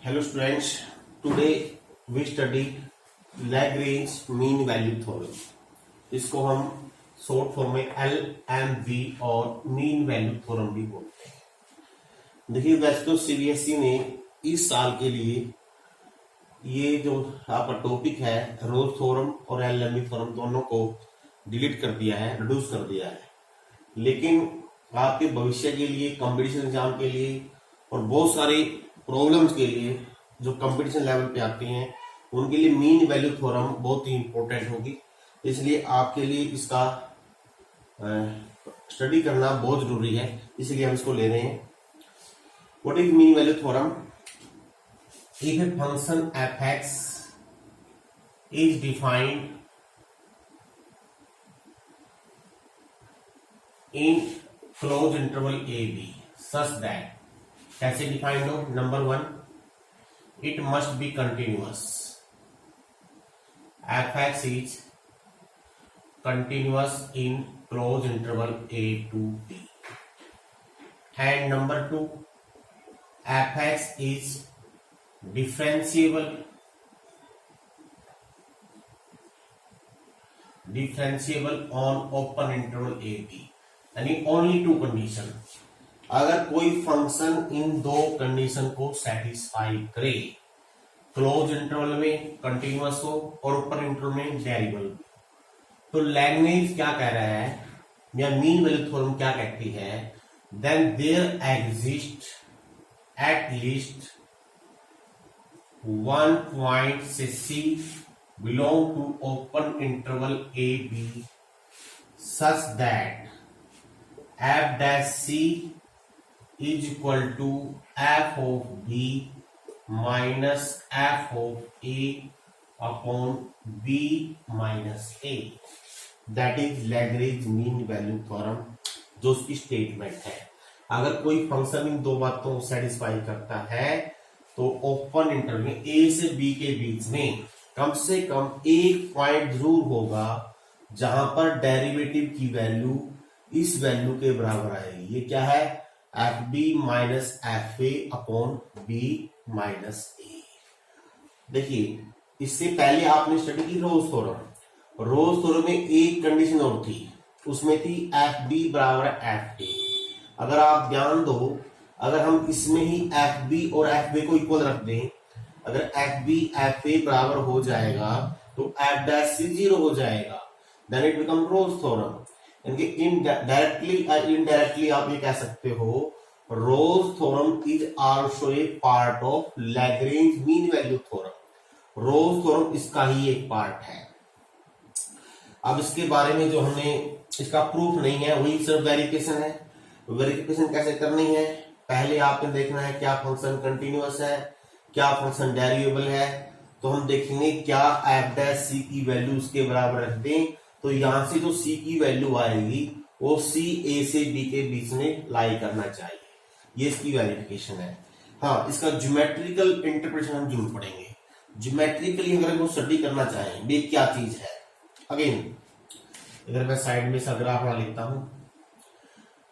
Hello students, today we study Lagrange mean value theorem. इसको हम short form में LMV और मीन वैल्यू थ्योरम भी बोलते हैं। देखिए वैसे तो सीबीएसई ने इस साल के लिए ये जो आपका टॉपिक है रोज थ्योरम और LMV थ्योरम दोनों को डिलीट कर दिया है, रिड्यूस कर दिया है। लेकिन आपके भविष्य के लिए, कंपटीशन एग्जाम के लिए और बहुत सारे प्रॉब्लम्स के लिए जो कंपटीशन लेवल पे आती हैं उनके लिए मीन वैल्यू थ्योरम बहुत ही इंपॉर्टेंट होगी। इसलिए आपके लिए इसका स्टडी करना बहुत जरूरी है, इसलिए हम इसको ले रहे हैं। What is mean value theorem? If a function f x is defined in close interval a b such that, कैसे डिफाइंड हो? Number one, it must be continuous. F x is continuous in close interval a to b. And number two, f x is differentiable on open interval a b. यानी only two condition. अगर कोई function in दो condition को satisfy करे, close interval में continuous हो और open interval में वेरिएबल, तो लैग्रेंज क्या कह रहा है या मीन वैल्यू थ्योरम क्या कहती है? Then there exist at least one point say c belong to open interval a b such that f dash c is equal to f of b minus f of a upon b minus a। That is Lagrange mean value theorem, जो उसकी statement है। अगर कोई function in दो बातों को satisfy करता है तो ओपन इंटरवल में a से b के बीच में कम से कम एक पॉइंट जरूर होगा जहां पर डेरिवेटिव की वैल्यू इस वैल्यू के बराबर आएगी। ये क्या है? F b minus f a upon b minus a. देखिए इससे पहले आपने स्टडी की रोज थ्योरम। रोज थ्योरम में एक कंडीशन और थी, उसमें थी एफ बी बराबर एफ ए। अगर आप ध्यान दो, अगर हम इसमें ही एफ बी और एफ ए को इक्वल रख दें, अगर एफ बी एफ ए बराबर हो जाएगा तो एफ डैश सी जीरो हो जाएगा। Then it become Rolle's theorem. Directly indirectly आप ये कह सकते हो Rolle's theorem is also a part of Lagrange mean value theorem. Rolle's theorem इसका ही एक पार्ट है। अब इसके बारे में जो हमने, इसका प्रूफ नहीं है, वही सिर्फ वेरिफिकेशन है। वेरिफिकेशन कैसे करनी है? पहले आपने देखना है क्या फंक्शन कंटिन्यूअस है, क्या फंक्शन डेरिवेबल है। तो हम देखेंगे क्या एफ डैश सी की वैल्यू उसके बराबर रख दें तो यहां से जो c की वैल्यू आएगी वो c a से b के बीच में लाई करना चाहिए। ये इसकी वेरिफिकेशन है। हाँ, इसका ज्योमेट्रिकल इंटरप्रिटेशन हम जरूर पढ़ेंगे। ज्योमेट्रिकली अगर हम स्टडी करना चाहें ये क्या चीज है, अगेन अगर मैं साइड में इसका ग्राफ बना लेता हूं,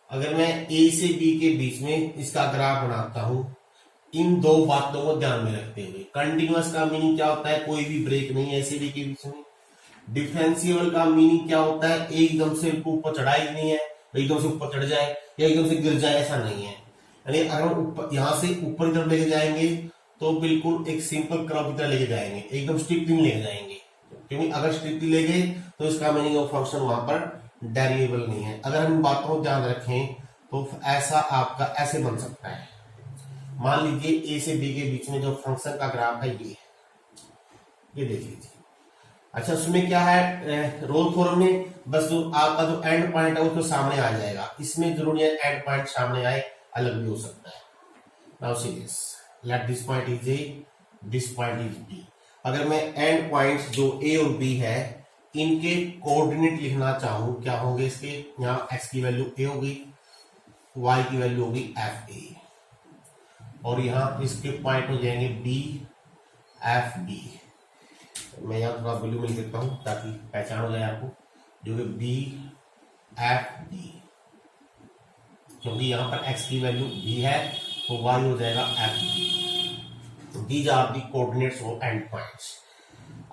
अगर मैं a से b के बीच में इसका ग्राफ बनाता हूं इन दो बातों को ध्यान में रखते हुए। कंटिन्यूअस का मीनिंग क्या होता है? कोई भी ब्रेक नहीं है a से b के बीच में। डिफरेंशिएबल का मीनिंग क्या होता है? एकदम से ऊपर चढ़ा ही नहीं है, एकदम से ऊपर चढ़ जाए या एकदम से गिर जाए, ऐसा नहीं है। यानी अगर हम ऊपर यहां से ऊपर की तरफ लेके जाएंगे तो बिल्कुल एक सिंपल कर्व की तरह लेके जाएंगे, एकदम स्ट्रिक्टली लेके जाएंगे। क्योंकि अगर स्ट्रिक्टली ले गए तो इसका मीनिंग ऑफ फंक्शन वहां पर डेरिवेबल नहीं है। अगर हम बातों को ध्यान रखें तो ऐसा आपका ऐसे बन सकता है। मान लीजिए ए से बी के बीच में जो फंक्शन का ग्राफ है ये देख लीजिए। अच्छा, उसमें क्या है? रोज थ्योरम में बस जो आपका जो एंड पॉइंट है वो तो सामने आ जाएगा। इसमें जरूरी है एंड पॉइंट सामने आए, अलग भी हो सकता है। Now see this, let this point is A, this point is B. अगर मैं एंड पॉइंट्स जो ए और बी है इनके कोऑर्डिनेट लिखना चाहूं, क्या होंगे इसके? यहाँ एक्स की वैल्यू ए होगी, वाई की वैल्यू होगी एफ ए, और यहाँ इसके पॉइंट हो जाएंगे बी एफ बी। मैं यहाँ थोड़ा वैल्यू में लिख देता हूं ताकि पहचान हो जाए आपको, जो कि बी एफ बी। क्योंकि यहां पर x की वैल्यू b है तो y हो जाएगा f। तो b these are the coordinates of end points.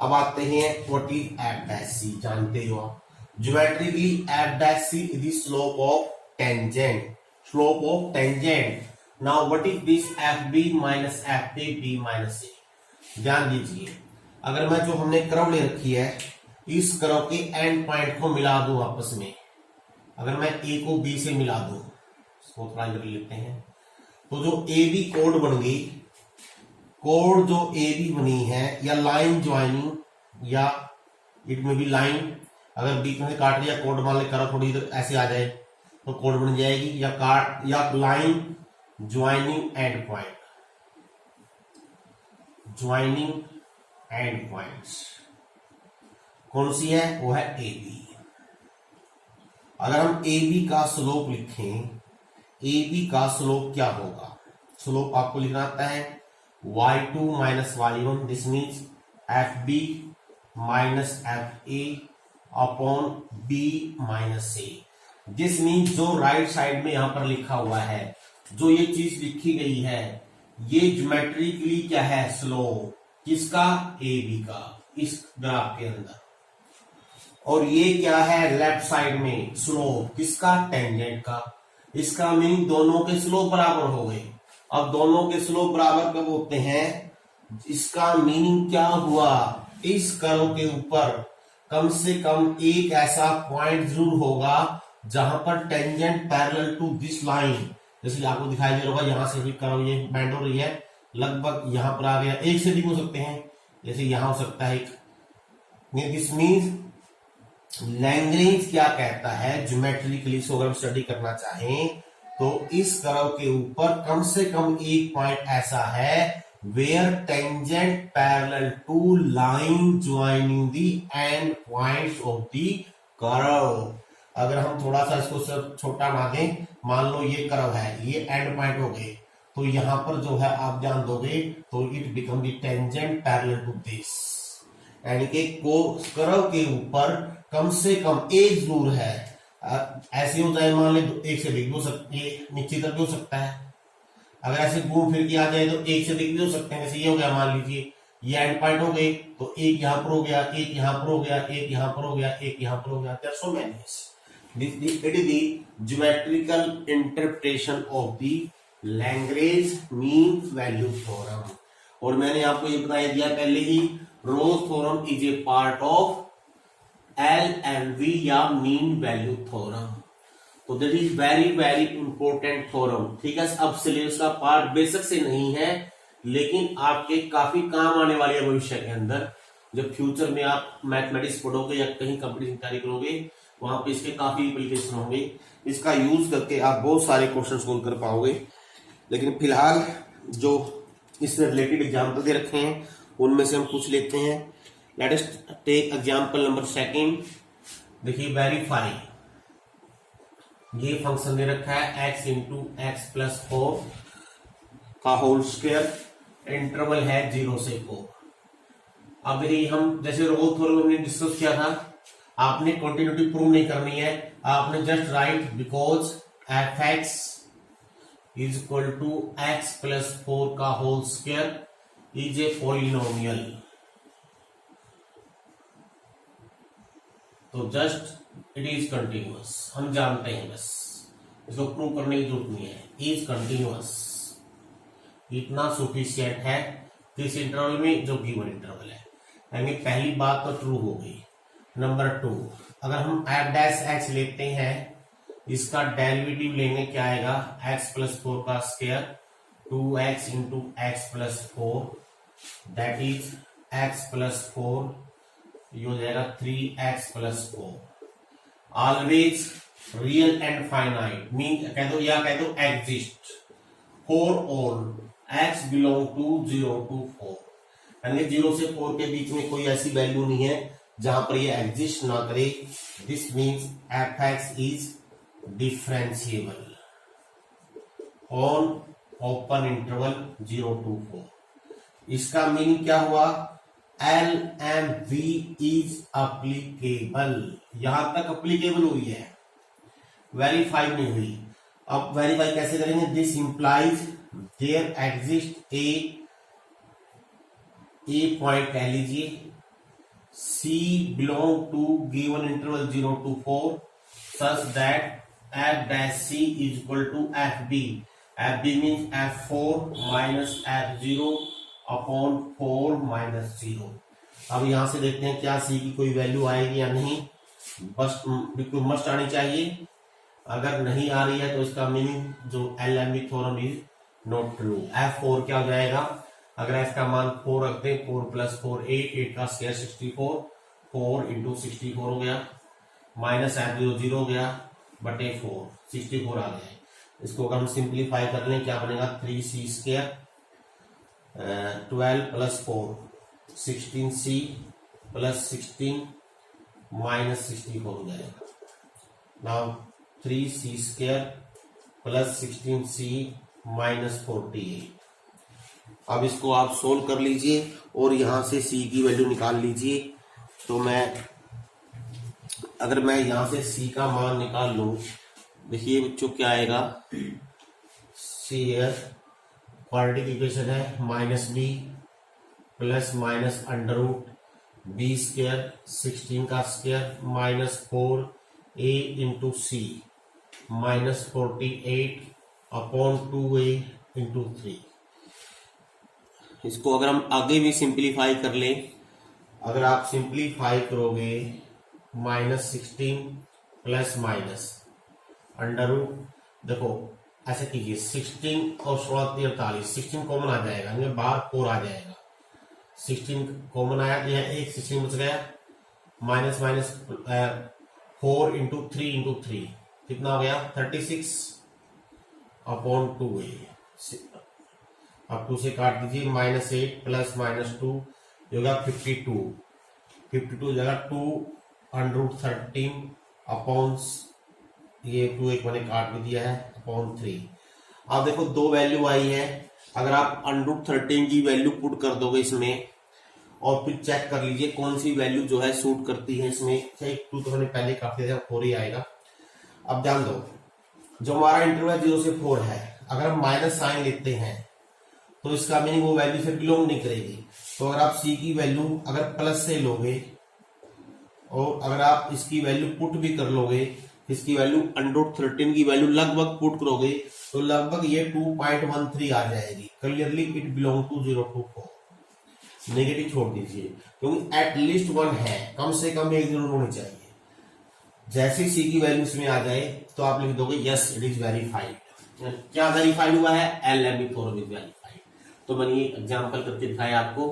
अब आते हैं what is f dash c, जानते हो आप geometrically f dash c is the slope of tangent, slope of tangent. Now what is this f b minus f a b minus a. ध्यान दीजिए, अगर मैं जो हमने कर्व ले रखी है इस कर्व के एंड पॉइंट को मिला दूं आपस में, अगर मैं ए को बी से मिला दूं, इसको थोड़ा इधर लेते हैं, तो जो ए बी कोड बन गई, कोड जो ए बी बनी है या लाइन ज्वाइनिंग या इट में बी लाइन, अगर बीच में से काट लिया कोड मान ले कर्व थोड़ी इधर ऐसे आ जाए तो कोड बन जाएगी, या काट या line joining end point, joining and points कौन सी है, वो है ए बी। अगर हम ए बी का स्लोप लिखें, ए बी का स्लोप क्या होगा, स्लोप आपको लिखना आता है y2 minus y1, this means f b minus f a upon b minus a. This means जो राइट साइड में यहां पर लिखा हुआ है, जो ये चीज लिखी गई है, ये ज्योमेट्रिकली क्या है, स्लोप किसका, ए बी का, इस ग्राफ के अंदर। और ये क्या है लेफ्ट साइड में, स्लोप किसका, टेंजेंट का। इसका मीनिंग दोनों के स्लोप बराबर हो गए। अब दोनों के स्लोप बराबर कब होते हैं, इसका मीनिंग क्या हुआ, इस कर्व के ऊपर कम से कम एक ऐसा पॉइंट जरूर होगा जहां पर tangent parallel to this line, जैसे आपको दिखाई दे रहा होगा, यहां से भी कर्व ये बेंड हो रही है, लगभग यहां पर आ गया, एक से भी हो सकते हैं, जैसे यहां हो सकता है एक। दिस मीन्स लैग्रेंज क्या कहता है ज्योमेट्रिकली, सो अगर हम स्टडी करना चाहें तो इस कर्व के ऊपर कम से कम एक पॉइंट ऐसा है where tangent parallel to line joining the end points of the curve. अगर हम थोड़ा सा इसको सिर्फ छोटा ना दें, मान लो ये कर्व है, ये एंड पॉइंट हो गए, तो यहां पर जो है आप जान दोगे तो it become the tangent parallel to this, यानी कि कर्व के ऊपर कम से कम एक जरूर है, ऐसे हो जाए मान ले तो एक से अधिक हो सकती है, नीचे तक भी हो सकता है। अगर ऐसे घूम फिर के आ जाए तो एक से अधिक भी हो सकते हैं, जैसे ये हो गया, मान लीजिए ये एंड पॉइंट हो गए, तो एक यहां पर हो गया, एक यहां पर हो गया, एक यहां पर हो गया, एक यहां पर हो गया, there so many. It is the geometrical interpretation of the Lagrange mean value theorem. और मैंने आपको ये बताया दिया पहले ही, Rolle's theorem is a part of LMV या मीन वैल्यू थ्योरम। तो that is very very important theorem, ठीक है। अब सिलेबस का पार्ट बेसिक से नहीं है, लेकिन आपके काफी काम आने वाले है भविष्य के अंदर, जब फ्यूचर में आप मैथमेटिक्स पढ़ोगे या कहीं कंपटीशन तैयारी करोगे, वहां पे इसके काफी एप्लीकेशन होंगे, इसका यूज करके आप बहुत सारे क्वेश्चन सोल्व कर पाओगे। लेकिन फिलहाल जो इससे रिलेटेड एग्जाम्पल दे रखे हैं उनमें से हम कुछ लेते हैं। Let us take example number second. देखिए वेरीफाई, ये फंक्शन दे रखा है x इंटू एक्स प्लस 4 का होल स्क्वायर, इंटरवल है 0 से 4। अब यदि हम जैसे रोल थ्योरम हमने डिस्कस किया था, आपने कंटिन्यूटी प्रूव नहीं करनी है, आपने just right because f x is equal to x plus 4 का whole square is a polynomial. तो जस्ट इट इज कंटिन्यूअस, हम जानते हैं, बस इसको प्रूव करने की जरूरत नहीं है, इज कंटिन्यूअस, इतना सफिशिएंट है इस इंटरवल में जो गिवन इंटरवल है। यानी पहली बात तो ट्रू हो गई। नंबर 2, अगर हम एफ डैश एक्स लेते हैं, इसका डेरिवेटिव लेंगे, क्या आएगा, एक्स प्लस 4 का square 2x into x plus 4, that is x plus 4, ये हो जाएगा 3x plus 4। Always real and finite mean कह दो, या कह दो exist for all x belong to 0 to 4, यानी 0 से 4 के बीच में कोई ऐसी वैल्यू नहीं है जहां पर ये एग्जिस्ट ना करे। This means F x is differentiable on open interval 0 to 4। इसका मीनिंग क्या हुआ, LMV इज अप्लीकेबल, यहां तक अप्लीकेबल हुई है, वेरीफाई नहीं हुई। अब वेरीफाई कैसे करेंगे, this implies there exist a a point कह लीजिए, c belong to given interval 0 to 4 such that f dash c is equal to f b. F b means F4 minus F0 upon 4 minus 0। अब यहां से देखते हैं क्या सी की कोई वैल्यू आएगी या नहीं। बस बिल्कुल मस्ट आनी चाहिए। अगर नहीं आ रही है तो इसका मीनिंग जो LME theorem is not true. F4 क्या हो जाएगा, अगर f का मान 4 रखते हैं, 4 प्लस 4 8, 8 का स्क्वायर 64, 4 इंटू 64 हो गया, माइनस F0 0 हो गया, बटे 4 64 आ गया। इसको अगर हम सिंप्लीफाई कर लें क्या बनेगा, 3c square 12 plus 4 16c plus 16 minus 64 हो जाएगा। Now 3c square plus 16c minus 48। अब इसको आप सोल्व कर लीजिए और यहां से c की वैल्यू निकाल लीजिए। तो अगर मैं यहां से c का मान निकाल लूं, देखिए बच्चों क्या आएगा, c क्वाड्रेटिक इक्वेशन है minus b plus minus under root b square 16 का square minus 4a into c minus 48 upon 2a into 3। इसको अगर हम आगे भी सिंप्लीफाई कर लें, अगर आप सिंप्लीफाई करोगे minus 16 plus minus under root, देखो ऐसे कीजिए 16 और 16 43, 16 कॉमन आ जाएगा, इनमें बाहर 4 आ जाएगा, 16 कॉमन आया तो यहाँ एक 16 बच गया, माइनस माइनस 4 इंटू 3 इंटू 3 कितना हो गया 36 अपॉन 2a। अब 2 से काट दीजिए, माइनस 8 प्लस माइनस 2 होगा 52 जगह 2 अंडर रूट 13 अपॉन ये 2 एक मैंने काट भी दिया है अपॉन 3। अब देखो दो वैल्यू आई है, अगर आप अंडर रूट 13 की वैल्यू पुट कर दोगे इसमें और फिर चेक कर लीजिए कौन सी वैल्यू जो है सूट करती है इसमें। 2 तो मैंने पहले काट दिया, 4 ही आएगा। अब ध्यान दो, जो हमारा इंटरवल 0 से 4 है, अगर हम माइनस साइन लेते हैं तो इसका मीनिंग वो वैल्यू से बिलोंग नहीं करेगी। तो अगर आप c की वैल्यू अगर प्लस से लोगे और अगर आप इसकी वैल्यू पुट भी कर लोगे, इसकी वैल्यू अंडर रूट 13 की वैल्यू लगभग पुट करोगे तो लगभग ये 2.13 आ जाएगी। Clearly it belong to 0 to 4। Negative छोड़ दीजिए क्योंकि एटलीस्ट 1 है, कम से कम एक जरूर होनी चाहिए। जैसे सी की वैल्यू इसमें आ जाए तो आप लिख दोगे यस इट इज वेरीफाइड। क्या वेरीफाइड हुआ है, LME थ्योरम इज वेरीफाइड। तो मैंने ये एग्जांपल करके दिखाया आपको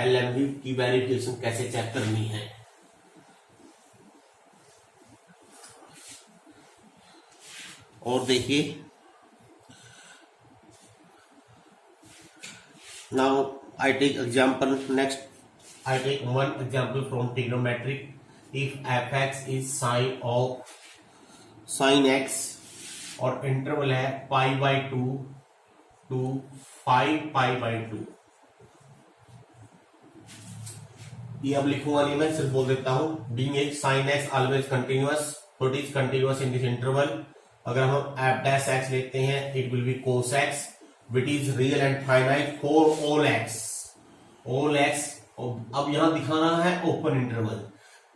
LME की वेरिफिकेशन कैसे चेक करनी है। और देखिए now I take example next. I take one example from trigonometric. If fx is sin x और इंटरवल है π/2 to 5π/2। ये अब लिखूंगा नहीं, मैं सिर्फ बोल देता हूं। Being a sin x always continuous, so it is continuous in this interval। अगर हम f' लेते हैं it will be cos x which is real and finite for all x। अब यहां दिखाना है ओपन इंटरवल,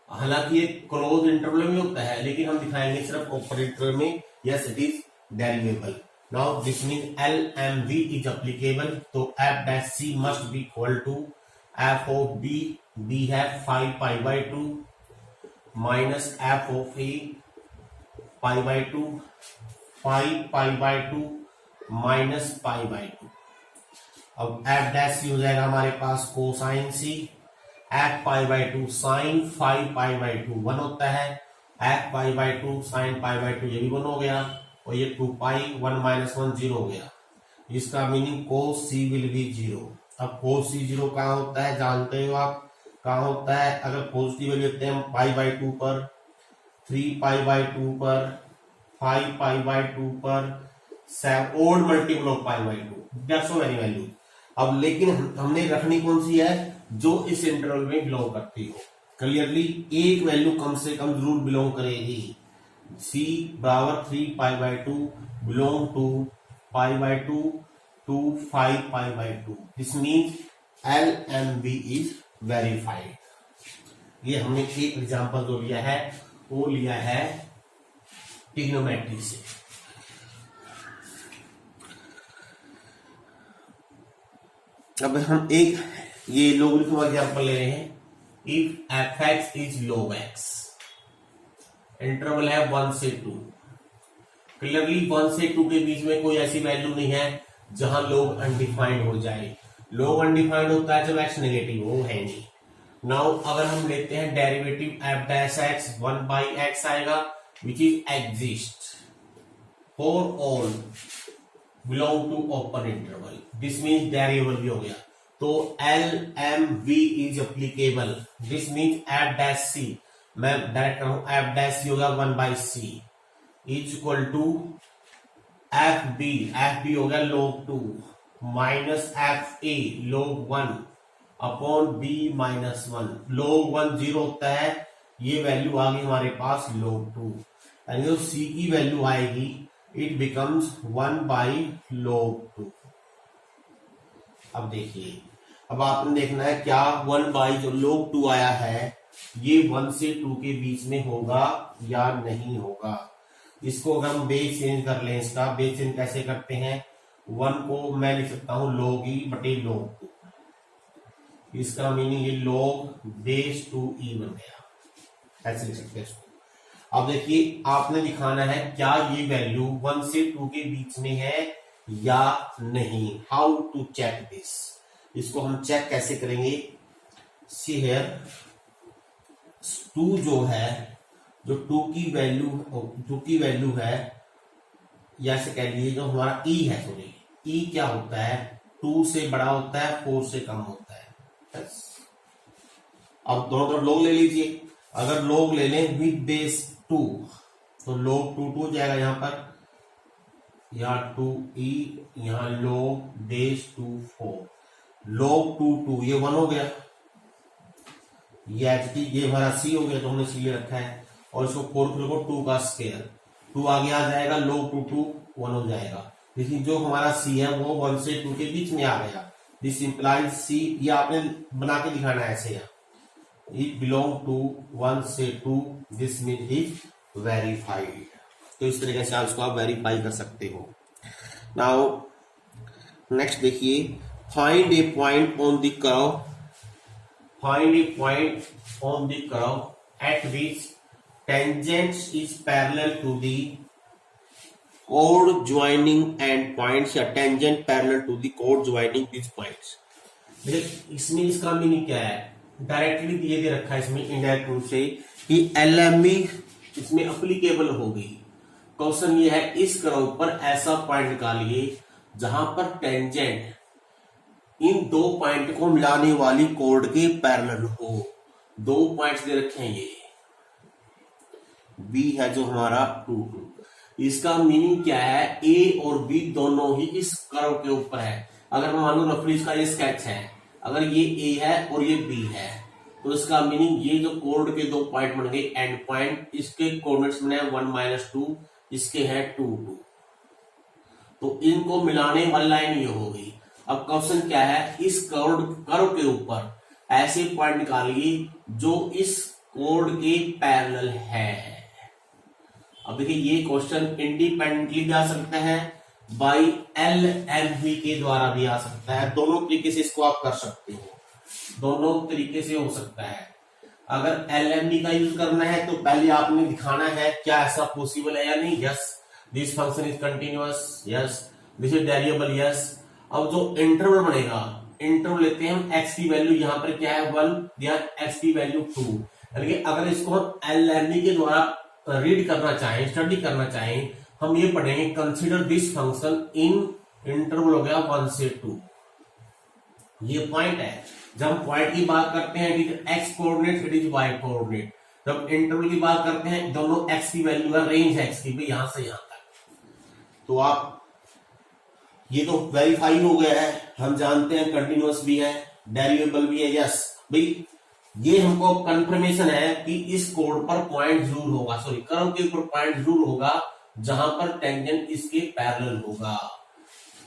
हालांकि ये क्लोज इंटरवल में होता है लेकिन हम दिखाएंगे सिर्फ ओपन इंटरवल में। Yes it is derivable. Now this mean LMV is applicable, तो f' must be equal to f of b है 5π/2 minus f of a π/2 5π/2 minus π/2। अब f' हो जाएगा हमारे पास कोसाइन c, f π/2 साइन 5π/2 1 होता है, f π/2 साइन π/2 ये भी 1 हो गया और ये 2π 1 माइनस 1 0 हो गया। इसका meaning cos c will be 0। अब cos c 0 कहाँ होता है जानते हो आप, कहाँ होता है, अगर पॉजिटिव वैल्यू लेते हैं π/2 पर, 3π/2 पर, 5π/2 पर, odd multiple of π/2, that's so many value. अब लेकिन हमने रखनी कौन सी है, जो इस इंटरवल में बिलोंग करती हो। क्लियरली एक वैल्यू कम से कम जरूर बिलोंग करेगी। c बराबर 3π/2 belong to π/2 to 5π/2। This means LMV is verified. ये हमने एक एग्जांपल जो लिया है वो लिया है ट्रिग्नोमेट्री से। अब हम एक ये लोगरिथम एग्जांपल ले रहे हैं। If fx is log x, interval है 1 से 2। क्लियरली 1 से 2 के बीच में कोई ऐसी वैल्यू नहीं है जहां log अनडिफाइंड हो जाए। log अनडिफाइंड होता है जब x नेगेटिव हो, है नहीं। नाउ अगर हम लेते हैं derivative f dash x 1 by x आएगा which is exist for all belong to open interval. This means derivable भी हो गया, तो LMV is applicable. This means f dash c, मैं डायरेक्ट करूं f डैश c होगा 1 by c is equal to FB हो गया log 2 minus FA log 1 upon B minus 1। log 1 0 होता है, ये वैल्यू आ गई हमारे पास log 2, यानी जो C की वैल्यू आएगी इट बिकम्स 1 by log 2। अब देखिए, अब आपने देखना है क्या 1 by जो log 2 आया है ये 1 से 2 के बीच में होगा या नहीं होगा। इसको अगर हम बेस चेंज कर लें, इसका बेस चेंज कैसे करते हैं, 1 को मैं लिख सकता हूं log e बटे log 2, इसका मीनिंग ये log बेस 2e बन गया, ऐसे लिख सकते हैं इसको। अब देखिए आपने दिखाना है क्या ये वैल्यू 1 से 2 के बीच में है या नहीं। हाउ टू चेक दिस, इसको हम चेक कैसे करेंगे। सी हियर 2 जो है, जो 2 की वैल्यू है, या से कह लीजिए जो हमारा e है, सॉरी e क्या होता है, 2 से बड़ा होता है, 4 से कम होता है। अब दोनों तरफ log ले लीजिए, अगर log ले लें विद बेस 2 तो log 2 हो जाएगा, यहां पर यहाँ 2e, यहाँ log बेस 2 4, log 2 ये 1 हो गया, ये HT ये हमारा c हो गया, तो हमने c ले रखा है, और इसको 4 को 2 का स्क्वायर 2 आगे आ जाएगा, log 2 1 हो जाएगा। लेकिन जो हमारा c है वो 1 से 2 के बीच में आ गया। दिस इंप्लाइज c, ये आपने बना के दिखाना है ऐसे, इट बिलोंग टू 1 से 2, दिस मीन इज वेरीफाइड। तो इस तरीके से आप इसको आप वेरीफाई कर सकते हो। नाउ नेक्स्ट देखिए, find a point on the curve, find a point on the curve at which tangent is parallel to the chord joining and points, या tangent parallel to the chord joining these points। देखिए इसमें इसका meaning क्या है, directly दिए दे रखा है इसमें इनडायरेक्ट रूप से कि LME इसमें अप्लीकेबल होगी। क्वेश्चन ये है इस कर्व पर ऐसा पॉइंट निकालिए जहां पर टेंजेंट इन 2 पॉइंट को मिलाने वाली कोड के पैरेलल हो। 2 पॉइंट्स दे रखे हैं, ये B है जो हमारा 2 2, इसका मीनिंग क्या है, A और B दोनों ही इस कर्व के ऊपर है। अगर मान लो रफली इसका ये स्केच है, अगर ये A है और ये B है, तो इसका मीनिंग ये जो कोड के 2 पॉइंट बन गए एंड पॉइंट, इसके कोऑर्डिनेट्स बने 1 - 2, इसके है 2 2, तो इनको मिलाने वाली लाइन ये होगी। अब क्वेश्चन क्या है, इस कर्व के ऊपर ऐसे पॉइंट निकालिए जो इस कोड के पैरेलल है। अब देखिए ये क्वेश्चन इंडिपेंडेंटली भी आ सकता है, बाई LMV के द्वारा भी आ सकता है। दोनों तरीके से इसको आप कर सकते हो, दोनों तरीके से हो सकता है। अगर LMV का यूज करना है तो पहले आपने दिखाना है क्या ऐसा पॉसिबल है या नहीं। Yes this function is continuous, yes this is variable, yes. अब जो इंटरवल बनेगा, इंटरवल लेते हैं हम, x की वैल्यू यहाँ पर क्या है 1, या x की वैल्यू 2, यानी कि अगर इसको हम LMV के द्वारा रीड करना चाहें, स्टडी करना चाहें, हम ये पढ़ेंगे consider this function in interval हो गया 1 से 2। ये पॉइंट है, जब हम पॉइंट की बात करते हैं it is x coordinate, it is y coordinate. जब इंटरवल की बात करते हैं दोनों x की वैल्यू है, रेंज है x की भी यहां से यहां तक। तो आप ये तो वेरीफाई हो गया है, हम जानते हैं कंटिन्यूअस भी है, डेरिवेबल भी है। यस भाई ये हमको कंफर्मेशन है कि इस कोड पर पॉइंट जरूर होगा, सॉरी कर्व के ऊपर पॉइंट जरूर होगा जहां पर टेंजेंट इसके पैरेलल होगा।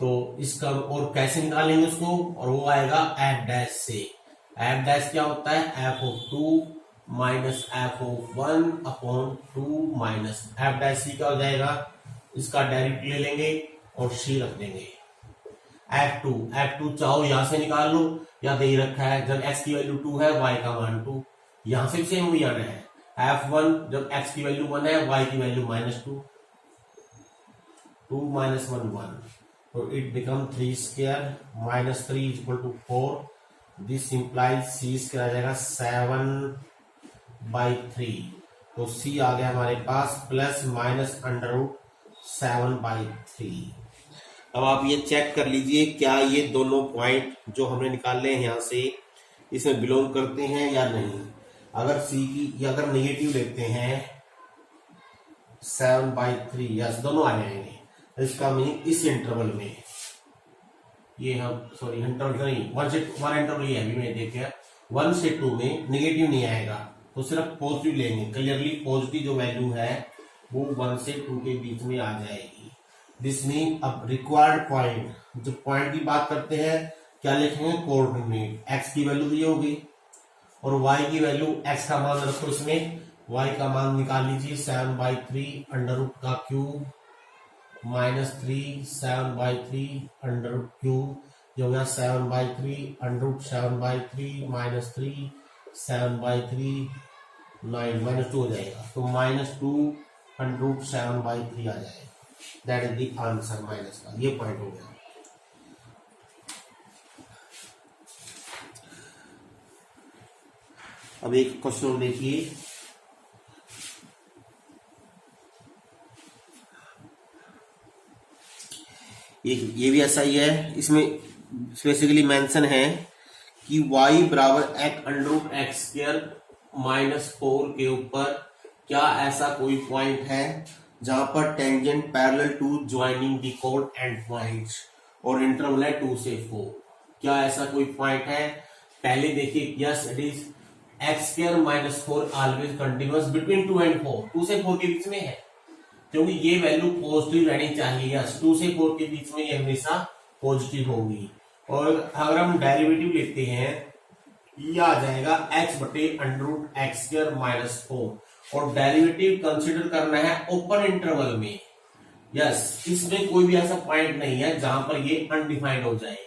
तो इसका और कैसे निकालेंगे उसको, और वो आएगा f dash c. F dash क्या होता है, f of 2 minus f of 1 upon 2 minus f dash c क्या हो जाएगा, इसका डायरेक्ट ले लेंगे और सी रख देंगे। F2 चाहो यहां से निकाल लो या दे ही रखा है, जब x की वैल्यू 2 है y का मान 2, यहां से भी सेम वही आना है। F1 जब x की वैल्यू 1 है y की वैल्यू -2, 2 minus 1 1, तो it become 3 square minus 3 equal to 4। This implies c square आ जाएगा 7/3, तो c आ गया हमारे पास प्लस माइनस √7/3। अब आप ये चेक कर लीजिए क्या ये दोनों पॉइंट जो हमने निकाले हैं यहाँ से इसमें बिलोंग करते हैं या नहीं। अगर c की अगर नेगेटिव लेते हैं 7/3, यस दोनों आ जाएंगे। इसका मीनिंग इस इंटरवल में ये हम सॉरी इंटरवल नहीं, 1 इंटरवल ये अभी मैं देखिए 1 से 2 में नेगेटिव नहीं आएगा, तो सिर्फ पॉजिटिव लेंगे। क्लियरली पॉजिटिव जो वैल्यू है वो 1 से 2 के बीच में आ जाएगी। दिस मीन अब रिक्वायर्ड पॉइंट, जो पॉइंट की बात करते हैं क्या लिखेंगे, कोऑर्डिनेट। x की वैल्यू दी होगी और y की वैल्यू, x का मान रखो इसमें, y का मान निकाल लीजिए 7/3 अंडर रूट का क्यूब -3 7/3 अंडर रूट क्यूब, जो हो गया 7/3 अंडर रूट 7/3 -3 7/3 9 -2 हो जाएगा, तो -2 अंडर रूट 7/3 आ जाएगा। That is the answer minus का, ये पॉइंट हो गया। अब एक क्वेश्चन देखिए, ये भी ऐसा ही है। इसमें स्पेसिफिकली मेंशन है कि y बराबर x under root x square -4 के ऊपर क्या ऐसा कोई पॉइंट है जहां पर tangent parallel to joining the कोड एंड पॉइंट्स और इंटरवल है 2 से 4। क्या ऐसा कोई पॉइंट है, पहले देखिए, yes it is x square -4 always continuous between 2 and 4, 2 से 4 के बीच में है, क्योंकि ये वैल्यू पॉजिटिव रहनी चाहिए। यस 2 से 4 के बीच में ये हमेशा पॉजिटिव होगी। और अगर हम डेरिवेटिव लेते हैं ये आ जाएगा x बटे अंडर रूट एक्स स्क्वायर -4, और डेरिवेटिव कंसीडर करना है ओपन इंटरवल में। यस इसमें कोई भी ऐसा पॉइंट नहीं है जहां पर ये अनडिफाइंड हो जाए।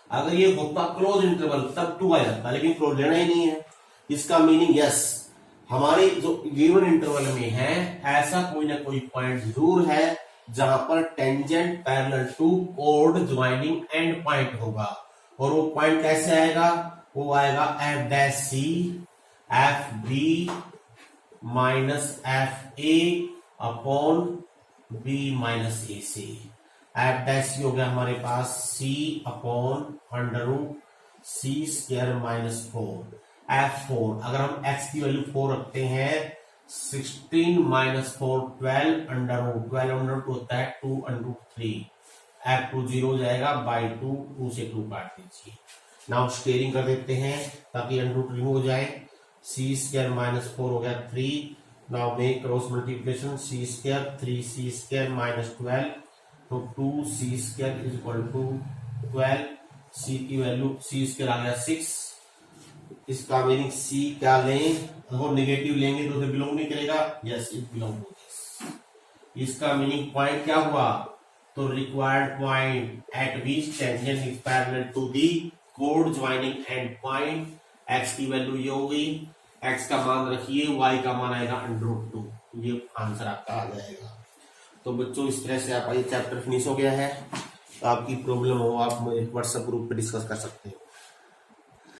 अगर ये होता क्लोज इंटरवल तब 2 आ जाता, लेकिन क्लोज लेना ही नहीं है। इसका मीनिंग यस हमारे जो गिवन इंटरवल में है ऐसा कोई ना कोई पॉइंट जरूर है जहां पर टेंजेंट पैरेलल टू कोड ज्वाइनिंग एंड पॉइंट होगा। और वो पॉइंट कैसे आएगा, वो आएगा f dash c f b minus f a upon b minus a c. F dash c हो गया हमारे पास c upon under root c square -4। F4 अगर हम x की वैल्यू 4 रखते हैं 16 - 4 12 अंडर रूट 12 अंडर रूट होता है 2 अंडर रूट 3। F2 0 हो जाएगा बाई 2, 2 से 2 काट दीजिए। नाउ स्केयरिंग कर देते हैं ताकि अंडर रूट रिमूव हो जाए। c स्क्वायर -4 हो गया 3। Now make cross multiplication, c square 3c square -12, तो 2c square is equal to 12। c की वैल्यू c स्क्वायर आ गया 6। इसका मीनिंग c क्या लें, अगर नेगेटिव लेंगे तो उसे बिलोंग नहीं करेगा, yes it belong to this. इसका मीनिंग पॉइंट क्या हुआ, तो required point at which tangent is parallel to the कोड ज्वाइनिंग एंड पॉइंट। x की वैल्यू ये हो गई, x का मान रखिए, y का मान आएगा √2, ये आंसर आपका आ जाएगा। तो बच्चों इस तरह से आपका ये चैप्टर फिनिश हो गया है। तो आपकी प्रॉब्लम हो आप मेरे व्हाट्सएप ग्रुप पे डिस्कस कर सकते हो।